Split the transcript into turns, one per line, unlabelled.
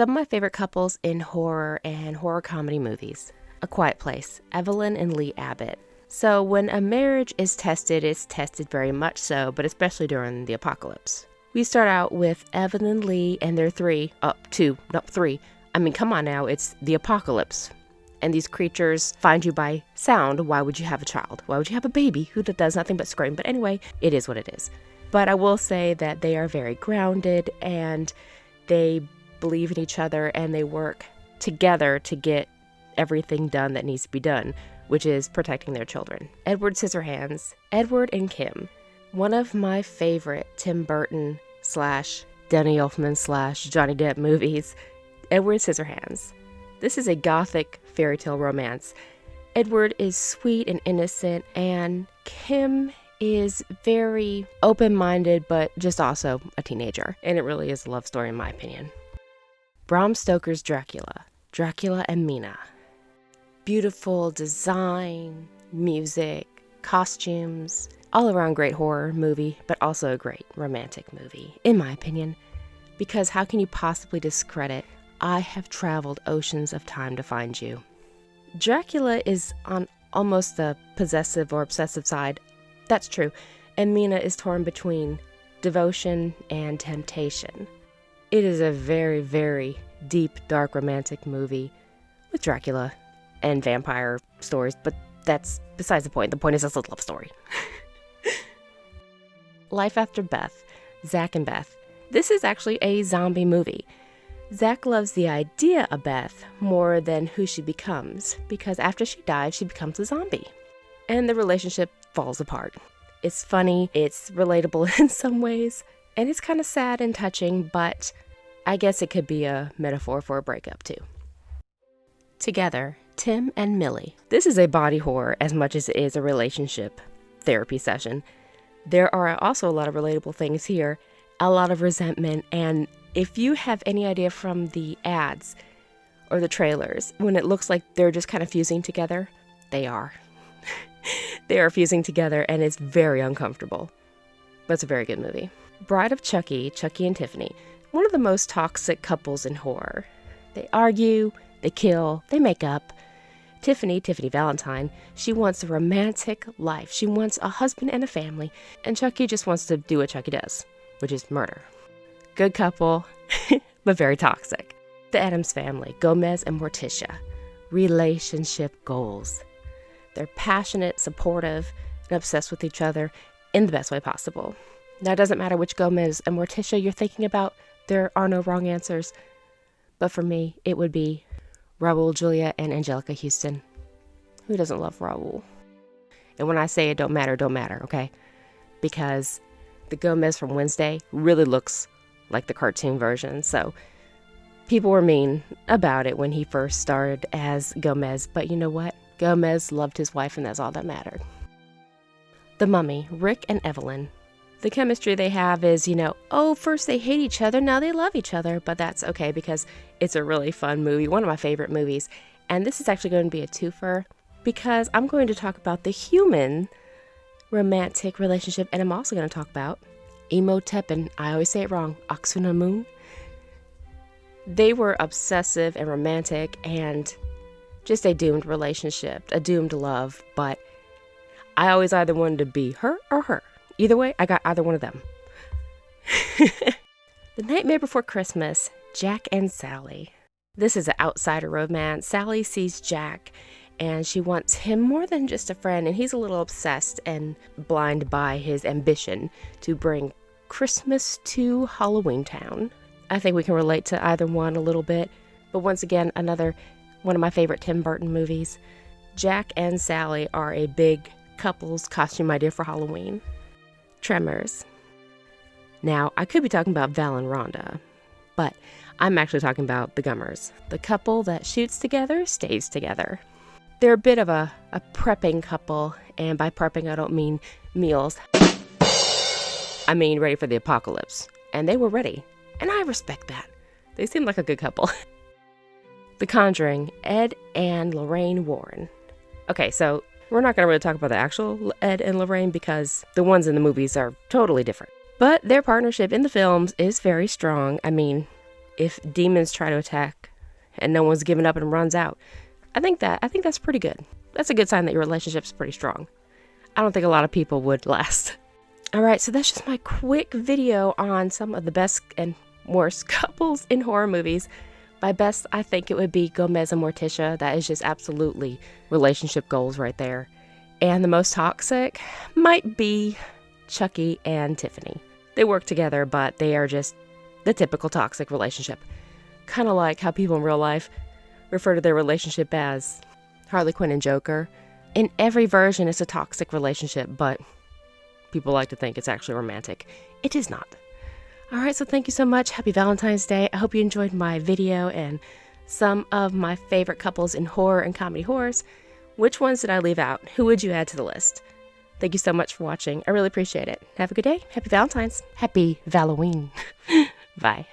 Some of my favorite couples in horror and horror comedy movies. A Quiet Place, Evelyn and Lee Abbott. So when a marriage is tested, it's tested very much so, but especially during the apocalypse. We start out with Evelyn and Lee and their three. I mean, come on now, it's the apocalypse. And these creatures find you by sound. Why would you have a child? Why would you have a baby who does nothing but scream? But anyway, it is what it is. But I will say that they are very grounded and they believe in each other and they work together to get everything done that needs to be done, which is protecting their children. Edward Scissorhands, Edward and Kim. One of my favorite Tim Burton / Danny Elfman / Johnny Depp movies, Edward Scissorhands. This is a gothic fairy tale romance. Edward is sweet and innocent, and Kim is very open-minded, but just also a teenager. And it really is a love story in my opinion. Bram Stoker's Dracula, Dracula and Mina. Beautiful design, music, costumes, all around great horror movie, but also a great romantic movie, in my opinion. Because how can you possibly discredit I have traveled oceans of time to find you? Dracula is on almost the possessive or obsessive side. That's true. And Mina is torn between devotion and temptation. It is a very, very deep, dark, romantic movie with Dracula and vampire stories, but that's besides the point. The point is it's a love story. Life After Beth, Zach and Beth. This is actually a zombie movie. Zach loves the idea of Beth more than who she becomes, because after she dies, she becomes a zombie. And the relationship falls apart. It's funny, it's relatable in some ways, and it's kind of sad and touching, but I guess it could be a metaphor for a breakup too. Together, Tim and Millie. This is a body horror as much as it is a relationship therapy session. There are also a lot of relatable things here, a lot of resentment, and if you have any idea from the ads or the trailers, when it looks like they're just kind of fusing together, they are. They are fusing together and it's very uncomfortable. But it's a very good movie. Bride of Chucky, Chucky and Tiffany. One of the most toxic couples in horror. They argue, they kill, they make up. Tiffany Valentine, she wants a romantic life. She wants a husband and a family. And Chucky just wants to do what Chucky does, which is murder. Good couple, but very toxic. The Addams family, Gomes and Morticia. Relationship goals. They're passionate, supportive, and obsessed with each other in the best way possible. Now, it doesn't matter which Gomes and Morticia you're thinking about. There are no wrong answers. But for me, it would be Raul Julia and Angelica Houston. Who doesn't love Raul? And when I say it don't matter, okay? Because the Gomes from Wednesday really looks like the cartoon version. So people were mean about it when he first started as Gomes. But you know what? Gomes loved his wife and that's all that mattered. The Mummy, Rick and Evelyn. The chemistry they have is, first they hate each other, now they love each other. But that's okay because it's a really fun movie, one of my favorite movies. And this is actually going to be a twofer because I'm going to talk about the human romantic relationship. And I'm also going to talk about Imhotep, and I always say it wrong, Anck-Su-Namun. They were obsessive and romantic and just a doomed relationship, a doomed love, but I always either wanted to be her or her. Either way, I got either one of them. The Nightmare Before Christmas, Jack and Sally. This is an outsider romance. Sally sees Jack and she wants him more than just a friend, and he's a little obsessed and blind by his ambition to bring Christmas to Halloween Town. I think we can relate to either one a little bit, but once again, another one of my favorite Tim Burton movies. Jack and Sally are a big couple's costume idea for Halloween. Tremors. Now, I could be talking about Val and Rhonda, but I'm actually talking about the Gummers. The couple that shoots together stays together. They're a bit of a prepping couple, and by prepping I don't mean meals. I mean ready for the apocalypse. And they were ready, and I respect that. They seem like a good couple. The Conjuring, Ed and Lorraine Warren. Okay, so we're not going to really talk about the actual Ed and Lorraine because the ones in the movies are totally different. But their partnership in the films is very strong. I mean, if demons try to attack and no one's giving up and runs out. I think that's pretty good. That's a good sign that your relationship's pretty strong. I don't think a lot of people would last. All right, so that's just my quick video on some of the best and worst couples in horror movies. By best, I think it would be Gomes and Morticia. That is just absolutely relationship goals right there. And the most toxic might be Chucky and Tiffany. They work together, but they are just the typical toxic relationship. Kind of like how people in real life refer to their relationship as Harley Quinn and Joker. In every version, it's a toxic relationship, but people like to think it's actually romantic. It is not. All right, so thank you so much. Happy Valentine's Day. I hope you enjoyed my video and some of my favorite couples in horror and comedy horrors. Which ones did I leave out? Who would you add to the list? Thank you so much for watching. I really appreciate it. Have a good day. Happy Valentine's. Happy Halloween. Bye.